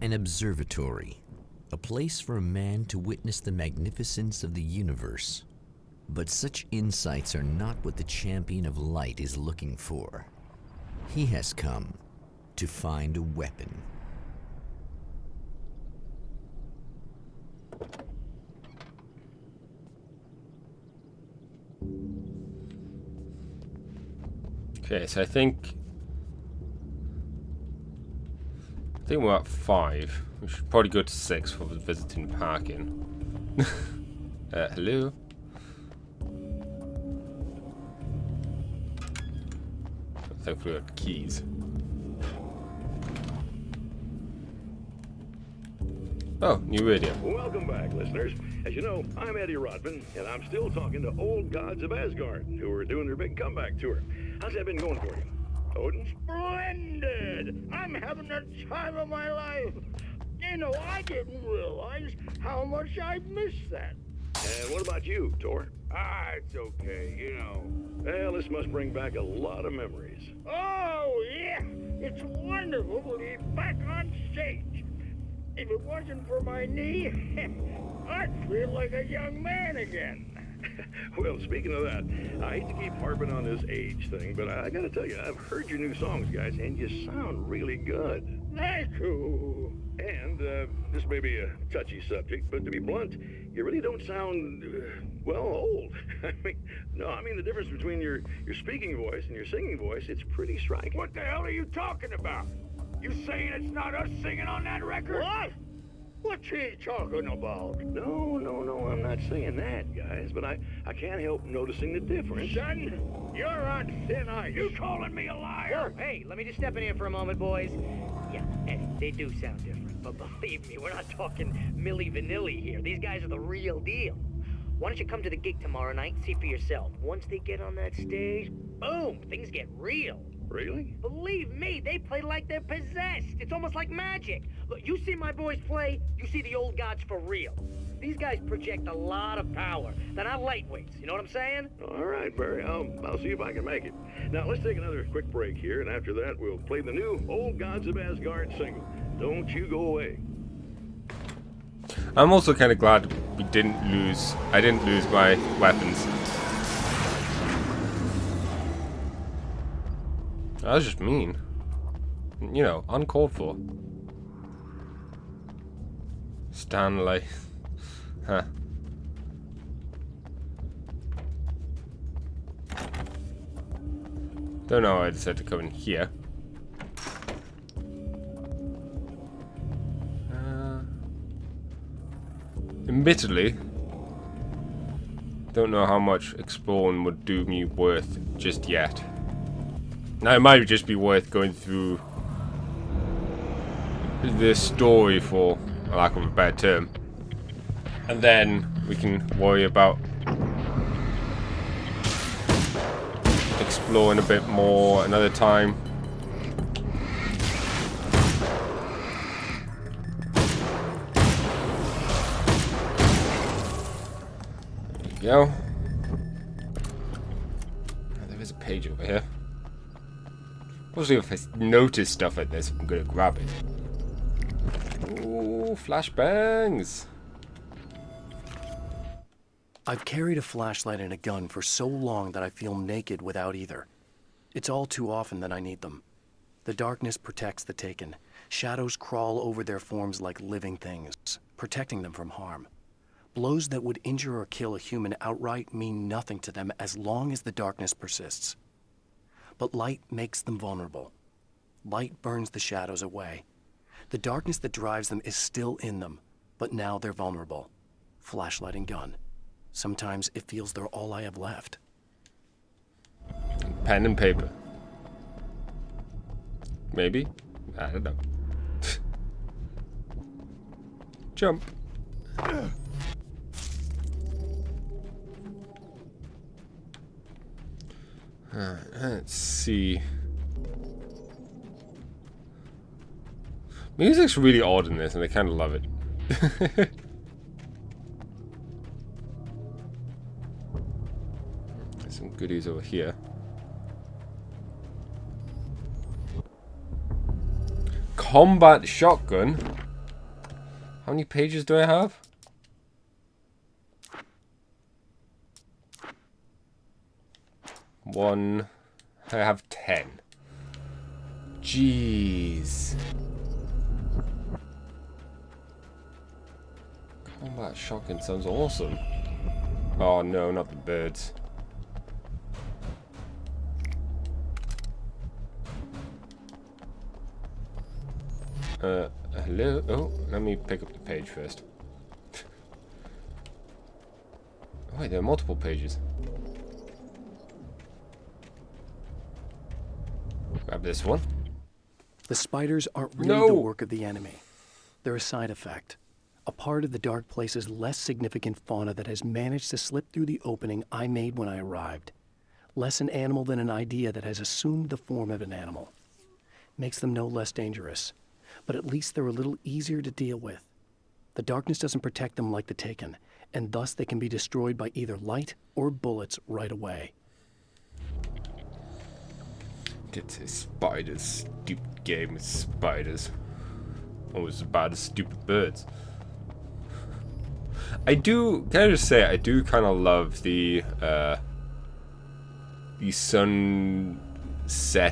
An observatory, a place for a man to witness the magnificence of the universe. But such insights are not what the champion of light is looking for. He has come to find a weapon. Okay, so I think we're at 5. We should probably go to 6 for the visiting parking. Hello? Thankfully we got keys. Oh, new radio. Welcome back, listeners. As you know, I'm Eddie Rodman, and I'm still talking to old gods of Asgard, who are doing their big comeback tour. How's that been going for you? Odin? Splendid! I'm having the time of my life. You know, I didn't realize how much I missed that. And what about you, Thor? It's okay, you know. Well, this must bring back a lot of memories. Oh, yeah. It's wonderful to be back on stage. If it wasn't for my knee, I'd feel like a young man again. Well, speaking of that, I hate to keep harping on this age thing, but I gotta tell you, I've heard your new songs, guys, and you sound really good. Thank you. And this may be a touchy subject, but to be blunt, you really don't sound, well, old. I mean the difference between your speaking voice and your singing voice, it's pretty striking. What the hell are you talking about? You saying it's not us singing on that record? What? What's he talking about? No, I'm not saying that, guys, but I can't help noticing the difference. Son, you're on thin ice. You calling me a liar? Whoa, hey, let me just step in here for a moment, boys. Yeah, Eddie, they do sound different, but believe me, we're not talking Milli Vanilli here. These guys are the real deal. Why don't you come to the gig tomorrow night and see for yourself? Once they get on that stage, boom, things get real. Really? Believe me, they play like they're possessed. It's almost like magic. Look, you see my boys play, you see the old gods for real. These guys project a lot of power. They're not lightweights, you know what I'm saying? All right, Barry, I'll see if I can make it. Now, let's take another quick break here, and after that, we'll play the new Old Gods of Asgard single. Don't you go away. I'm also kind of glad I didn't lose my weapons. That was just mean. You know, uncalled for. Stanley. Huh. Don't know why I decided to come in here. Admittedly, don't know how much exploring would do me worth just yet. Now, it might just be worth going through the story, for lack of a better term, and then we can worry about exploring a bit more another time. There you go. There is a page over here. Obviously, if I notice stuff like this, I'm gonna grab it. Ooh, flashbangs! I've carried a flashlight and a gun for so long that I feel naked without either. It's all too often that I need them. The darkness protects the taken. Shadows crawl over their forms like living things, protecting them from harm. Blows that would injure or kill a human outright mean nothing to them as long as the darkness persists. But light makes them vulnerable. Light burns the shadows away. The darkness that drives them is still in them, but now they're vulnerable. Flashlight and gun. Sometimes it feels they're all I have left. Pen and paper. Maybe? I don't know. Jump. Let's see. Music's really odd in this, and I kind of love it. There's some goodies over here. Combat shotgun. How many pages do I have? One. I have 10. Jeez. Combat shotgun sounds awesome. Oh no, not the birds. Hello? Oh, let me pick up the page first. Oh, wait, there are multiple pages. Grab this one. The spiders aren't really the work of the enemy. They're a side effect. A part of the dark place's less significant fauna that has managed to slip through the opening I made when I arrived. Less an animal than an idea that has assumed the form of an animal. Makes them no less dangerous. But at least they're a little easier to deal with. The darkness doesn't protect them like the Taken, and thus they can be destroyed by either light or bullets right away. It's spiders. Stupid game with spiders. Almost as bad as stupid birds. I do, can I just say, I do kind of love the sunset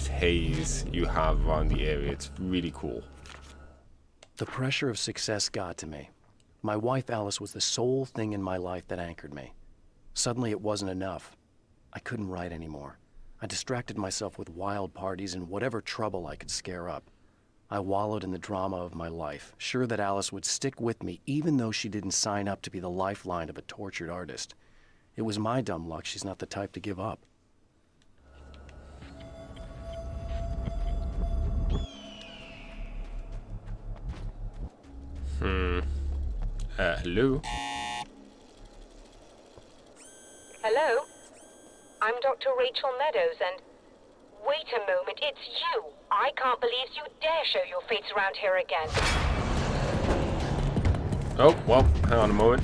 haze you have around the area. It's really cool. The pressure of success got to me. My wife Alice was the sole thing in my life that anchored me. Suddenly it wasn't enough. I couldn't write anymore. I distracted myself with wild parties and whatever trouble I could scare up. I wallowed in the drama of my life, sure that Alice would stick with me even though she didn't sign up to be the lifeline of a tortured artist. It was my dumb luck she's not the type to give up. Hello? Hello? I'm Dr. Rachel Meadows, and... Wait a moment, it's you! I can't believe you dare show your face around here again. Oh, well, hang on a moment.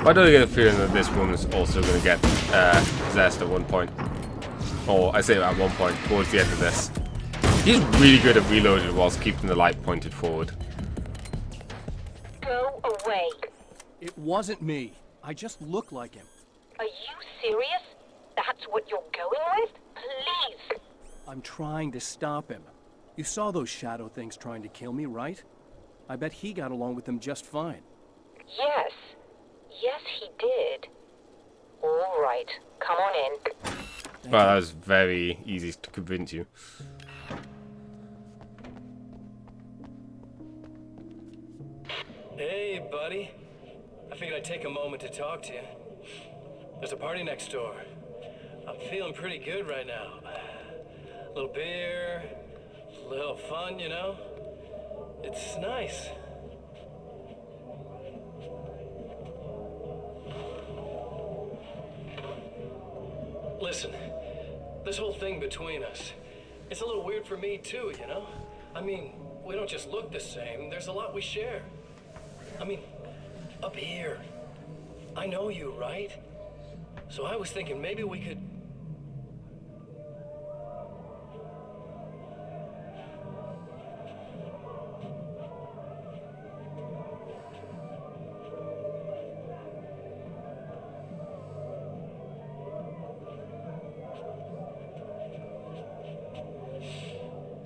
Why do I get a feeling that this woman is also going to get possessed at one point? Or I say at one point, towards the end of this. He's really good at reloading whilst keeping the light pointed forward. Go away. It wasn't me. I just look like him. Are you serious? That's what you're going with? Please. I'm trying to stop him. You saw those shadow things trying to kill me, right? I bet he got along with them just fine. Yes. Yes, he did. All right. Come on in. Well, that was very easy to convince you. Hey, buddy. I figured I'd take a moment to talk to you. There's a party next door. I'm feeling pretty good right now. A little beer, a little fun, you know? It's nice. Listen, this whole thing between us, it's a little weird for me too, you know? I mean, we don't just look the same, there's a lot we share. I mean, up here, I know you, right? So I was thinking maybe we could...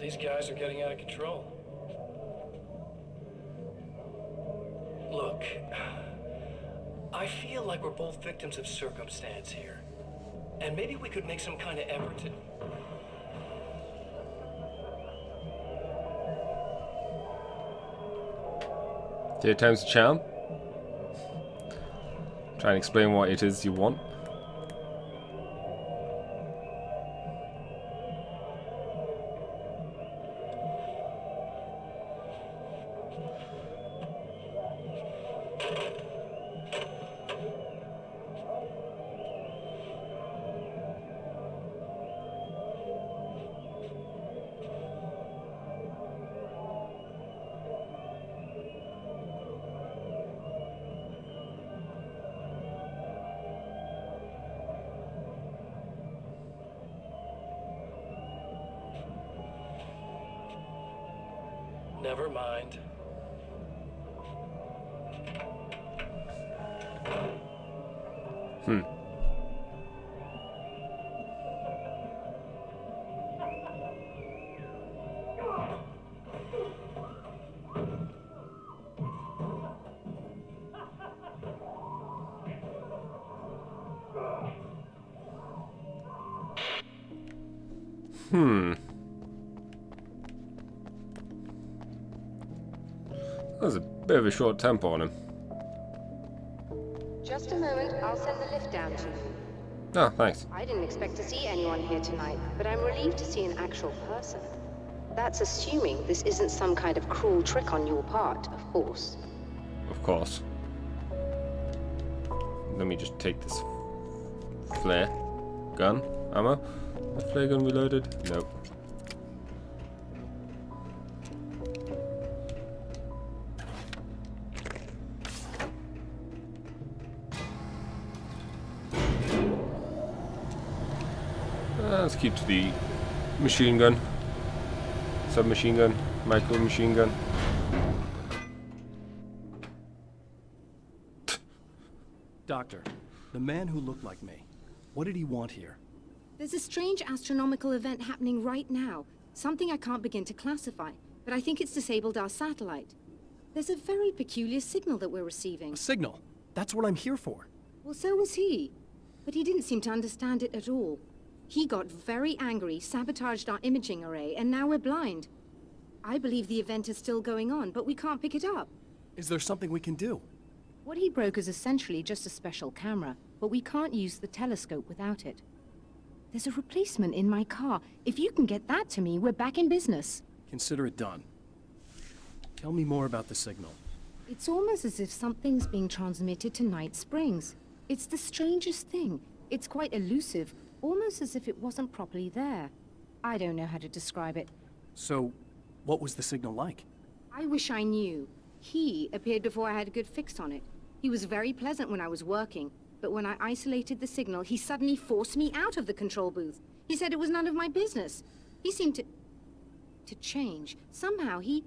These guys are getting out of control. Look, I feel like we're both victims of circumstance here. And maybe we could make some kind of effort to... Third time's a charm. Try and explain what it is you want. Never mind. That was a bit of a short tempo on him. Just a moment, I'll send the lift down to you. Oh, thanks. I didn't expect to see anyone here tonight, but I'm relieved to see an actual person. That's assuming this isn't some kind of cruel trick on your part, of course. Of course. Let me just take this flare gun ammo. The flare gun reloaded? Nope. Let's keep to the machine gun, submachine gun, micro machine gun. Doctor, the man who looked like me, what did he want here? There's a strange astronomical event happening right now. Something I can't begin to classify, but I think it's disabled our satellite. There's a very peculiar signal that we're receiving. A signal. That's what I'm here for. Well, so was he. But he didn't seem to understand it at all. He got very angry, sabotaged our imaging array, and now we're blind. I believe the event is still going on, but we can't pick it up. Is there something we can do? What he broke is essentially just a special camera, but we can't use the telescope without it. There's a replacement in my car. If you can get that to me, we're back in business. Consider it done. Tell me more about the signal. It's almost as if something's being transmitted to Night Springs. It's the strangest thing. It's quite elusive, almost as if it wasn't properly there. I don't know how to describe it. So, what was the signal like? I wish I knew. He appeared before I had a good fix on it. He was very pleasant when I was working, but when I isolated the signal, he suddenly forced me out of the control booth. He said it was none of my business. He seemed to change. Somehow he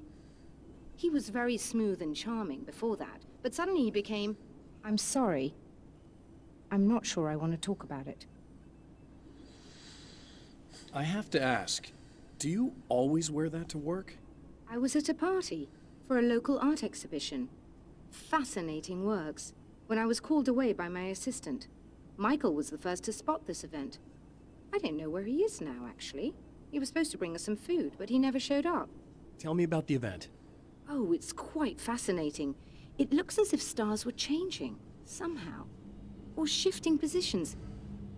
was very smooth and charming before that, but suddenly he became, I'm sorry. I'm not sure I want to talk about it. I have to ask, do you always wear that to work? I was at a party for a local art exhibition. Fascinating works. When I was called away by my assistant. Michael was the first to spot this event. I don't know where he is now, actually. He was supposed to bring us some food, but he never showed up. Tell me about the event. Oh, it's quite fascinating. It looks as if stars were changing, somehow. Or shifting positions.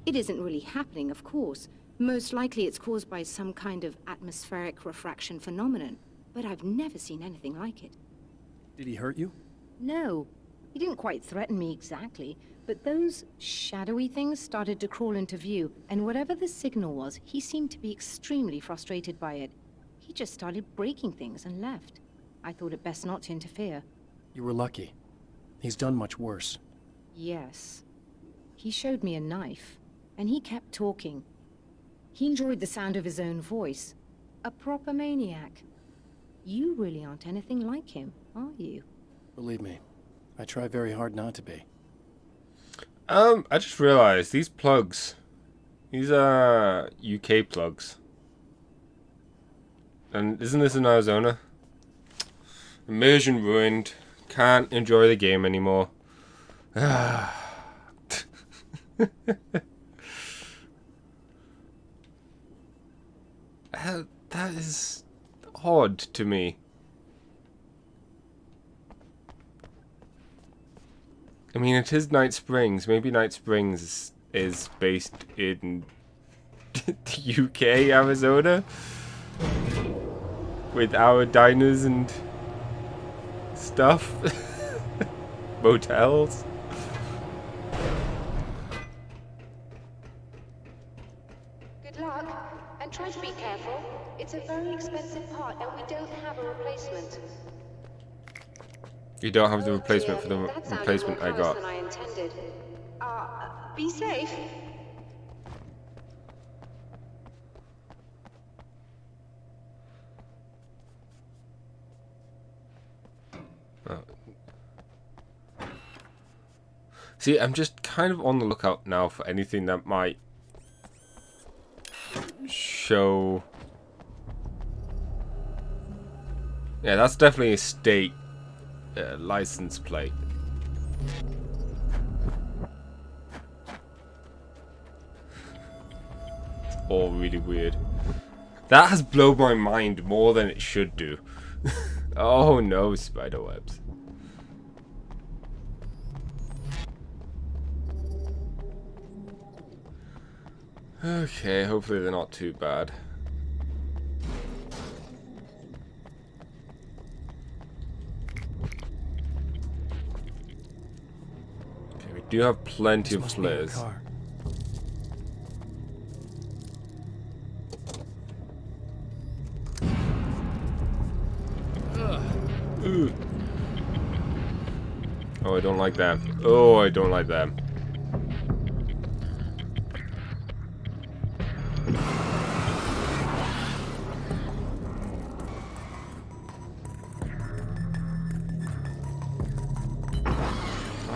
It isn't really happening, of course. Most likely it's caused by some kind of atmospheric refraction phenomenon. But I've never seen anything like it. Did he hurt you? No. He didn't quite threaten me exactly, but those shadowy things started to crawl into view, and whatever the signal was, he seemed to be extremely frustrated by it. He just started breaking things and left. I thought it best not to interfere. You were lucky. He's done much worse. Yes. He showed me a knife, and he kept talking. He enjoyed the sound of his own voice. A proper maniac. You really aren't anything like him, are you? Believe me, I try very hard not to be. I just realized these plugs, these are UK plugs. And isn't this in Arizona? Immersion ruined. Can't enjoy the game anymore. That is odd to me. I mean, it is Night Springs. Maybe Night Springs is based in the UK, Arizona, with our diners and stuff, motels. Good luck, and try to be careful. It's a very expensive part, and we don't have a replacement. You don't have the Oh replacement dear, for the that sounded replacement more I got. than I intended. Be safe. See, I'm just kind of on the lookout now for anything that might show... Yeah, that's definitely a state license plate. It's all really weird. That has blown my mind more than it should do. Oh no, spiderwebs. Okay, hopefully they're not too bad. Okay, we do have plenty of flares. Oh, I don't like them. Oh, I don't like them.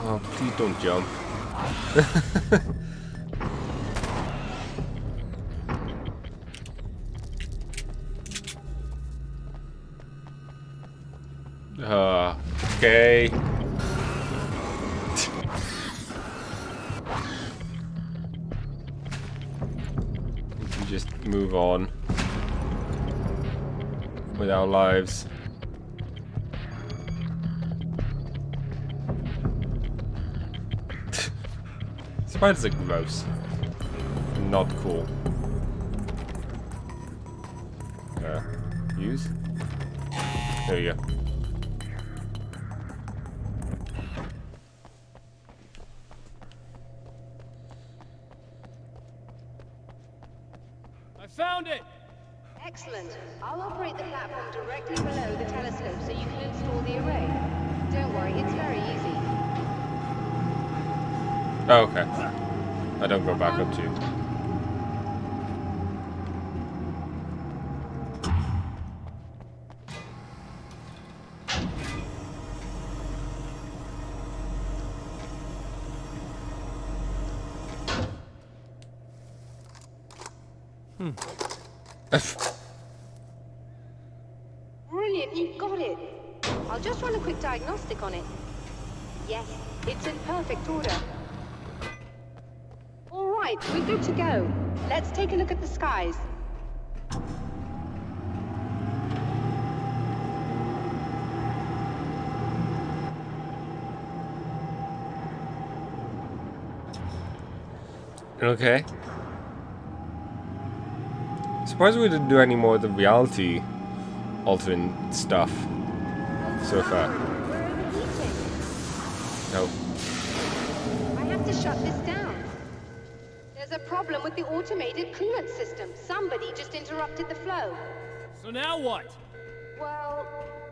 Oh, please don't jump. Okay. We can just move on with our lives. Spiders are gross. Not cool. Use? There you go. I found it! Excellent. I'll operate the platform directly below the telescope so you can install the array. Don't worry, it's very easy. Oh, okay. I don't go back up to you. Brilliant, you got it. I'll just run a quick diagnostic on it. Yes, it's in perfect order. All right, we're good to go. Let's take a look at the skies. Okay. Surprised we didn't do any more of the reality altering stuff so far. No. I have to shut this down. There's a problem with the automated coolant system. Somebody just interrupted the flow. So now what? Well,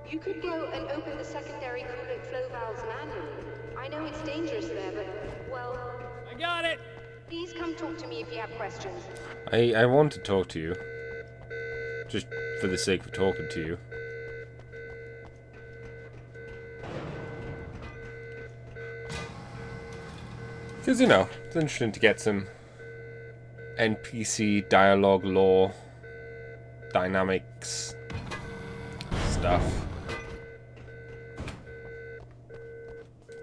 you could go and open the secondary coolant flow valves manually. I know it's dangerous there, but, well... I got it! Please come talk to me if you have questions. I want to talk to you. Just for the sake of talking to you. Because, you know, it's interesting to get some NPC dialogue lore, dynamics, stuff.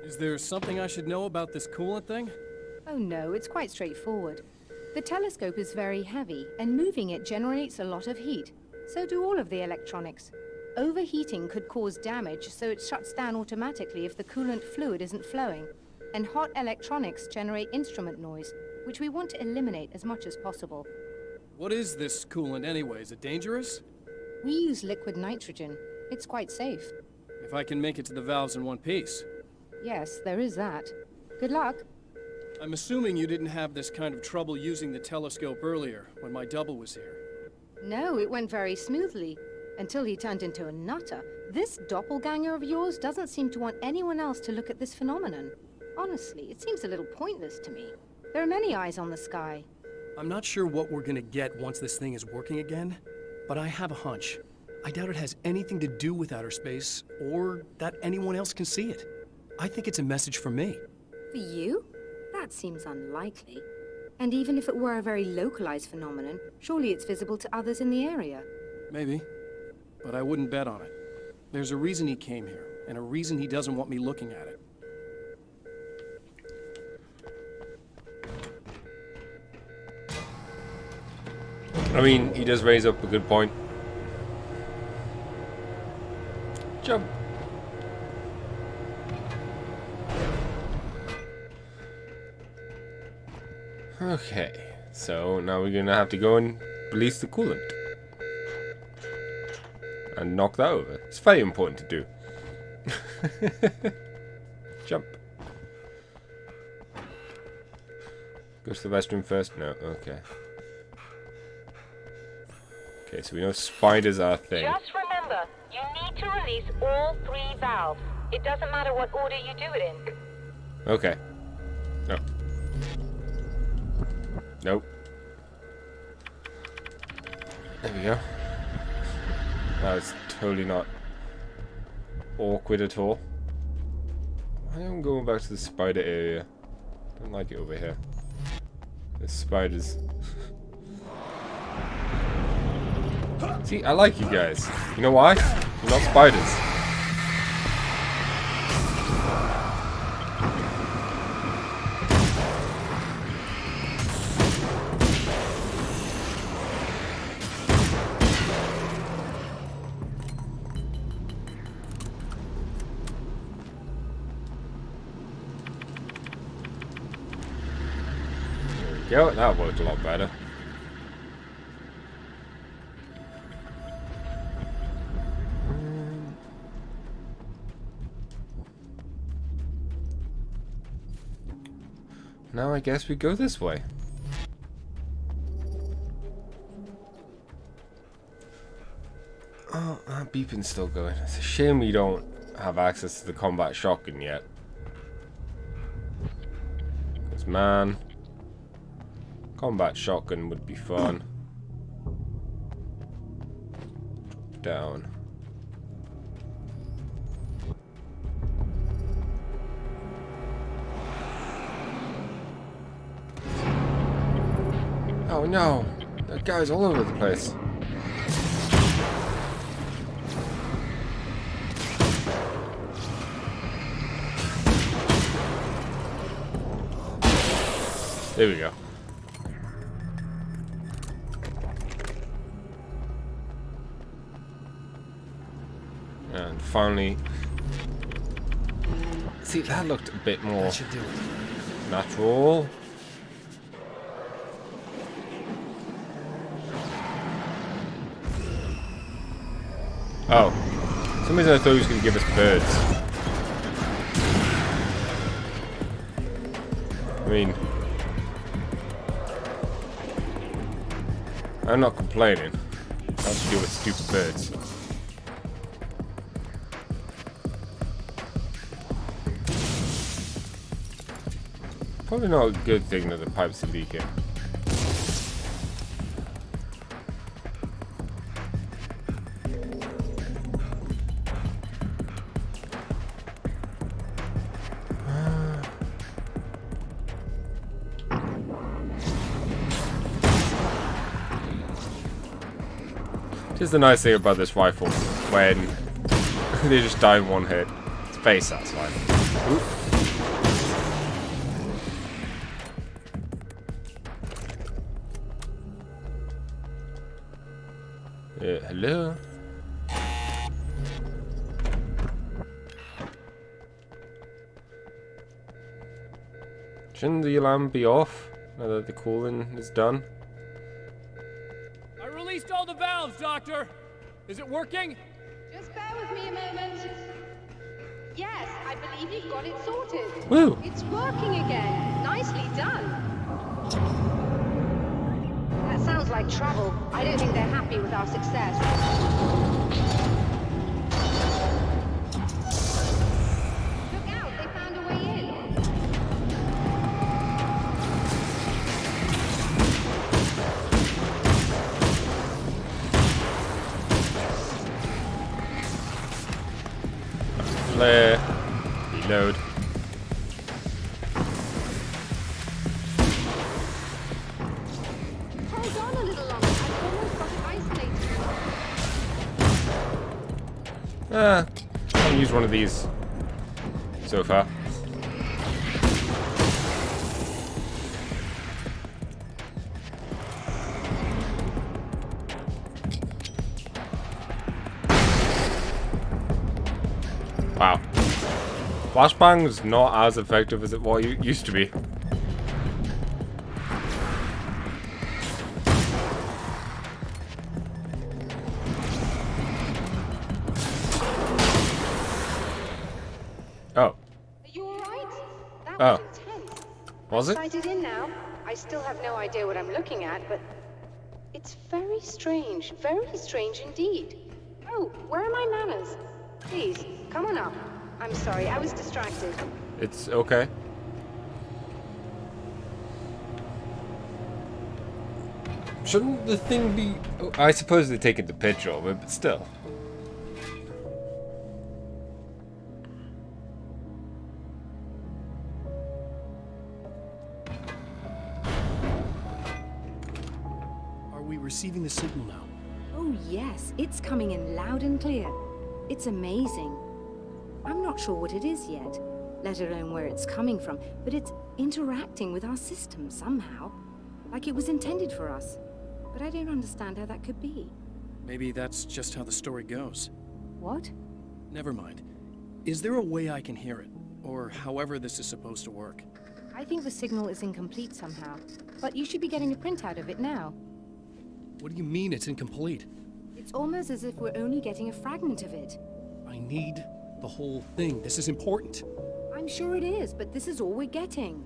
Is there something I should know about this coolant thing? Oh no, it's quite straightforward. The telescope is very heavy, and moving it generates a lot of heat. So do all of the electronics. Overheating could cause damage, so it shuts down automatically if the coolant fluid isn't flowing. And hot electronics generate instrument noise, which we want to eliminate as much as possible. What is this coolant anyway? Is it dangerous? We use liquid nitrogen. It's quite safe. If I can make it to the valves in one piece. Yes, there is that. Good luck. I'm assuming you didn't have this kind of trouble using the telescope earlier, when my double was here. No, it went very smoothly. Until he turned into a nutter. This doppelganger of yours doesn't seem to want anyone else to look at this phenomenon. Honestly, it seems a little pointless to me. There are many eyes on the sky. I'm not sure what we're gonna get once this thing is working again, but I have a hunch. I doubt it has anything to do with outer space, or that anyone else can see it. I think it's a message from me. For you? That seems unlikely. And even if it were a very localized phenomenon, surely it's visible to others in the area. Maybe. But I wouldn't bet on it. There's a reason he came here, and a reason he doesn't want me looking at it. I mean, he does raise up a good point. Jump. Okay, so now we're gonna have to go and release the coolant. And knock that over. It's very important to do. Jump. Go to the restroom first? No, okay. Okay, so we know spiders are a thing. Just remember, you need to release all 3 valves. It doesn't matter what order you do it in. Okay. No. Nope. There we go. That was totally not awkward at all. I am going back to the spider area. Don't like it over here. There's spiders. See, I like you guys. You know why? You're not spiders. There we go, that worked a lot better. Now I guess we go this way. Oh, that beeping's still going. It's a shame we don't have access to the combat shotgun yet. Because, man, combat shotgun would be fun. Down. Oh no! That guy's all over the place. There we go. And finally... See, that looked a bit more natural. Oh. For some reason I thought he was going to give us birds. I mean... I'm not complaining. That's to do with stupid birds. Probably not a good thing that the pipes are leaking. Just the nice thing about this rifle, when they just die in one hit, it's very satisfying. Oop. Hello? Shouldn't the alarm be off now that the cooling is done? I released all the valves, Doctor. Is it working? Just bear with me a moment. Yes, I believe you've got it sorted. Woo! It's working again. Nicely done. That sounds like trouble. I don't think they're happy with our success. Look out, they found a way in. Flare. Reload. on a little longer. I've almost got it isolated. I haven't used one of these so far. Wow. Flashbang is not as effective as it used to be. Oh. Are you alright? That Oh. was intense. Was it? Sighted in now. I still have no idea what I'm looking at, but it's very strange indeed. Oh, where are my manners? Please, come on up. I'm sorry, I was distracted. It's okay. Shouldn't the thing be... Oh, I suppose they're taking the picture of it, but still. Are we receiving the signal now? Oh yes, it's coming in loud and clear. It's amazing. I'm not sure what it is yet, let alone where it's coming from, but it's interacting with our system somehow, like it was intended for us. But I don't understand how that could be. Maybe that's just how the story goes. What? Never mind. Is there a way I can hear it? Or however this is supposed to work? I think the signal is incomplete somehow, but you should be getting a printout of it now. What do you mean it's incomplete? It's almost as if we're only getting a fragment of it. I need the whole thing. This is important. I'm sure it is, but this is all we're getting.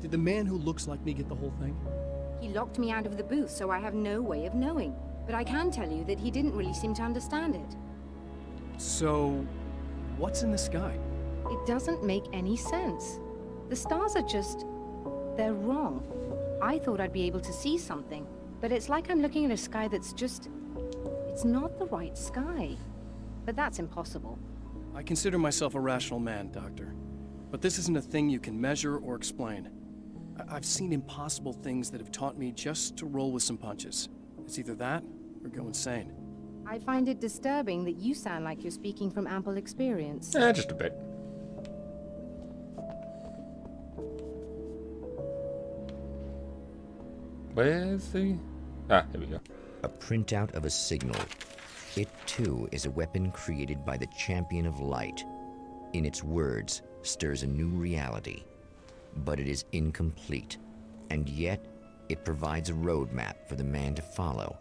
Did the man who looks like me get the whole thing? He locked me out of the booth, so I have no way of knowing. But I can tell you that he didn't really seem to understand it. So, what's in the sky? It doesn't make any sense. The stars are just... they're wrong. I thought I'd be able to see something, but it's like I'm looking at a sky that's just... it's not the right sky. But that's impossible. I consider myself a rational man, Doctor. But this isn't a thing you can measure or explain. I've seen impossible things that have taught me just to roll with some punches. It's either that, or go insane. I find it disturbing that you sound like you're speaking from ample experience. Just a bit. Where's the... Ah, here we go. A printout of a signal. It too is a weapon created by the Champion of Light. In its words, stirs a new reality. But it is incomplete, and yet it provides a roadmap for the man to follow,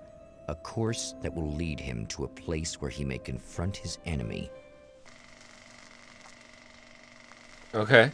a course that will lead him to a place where he may confront his enemy. Okay.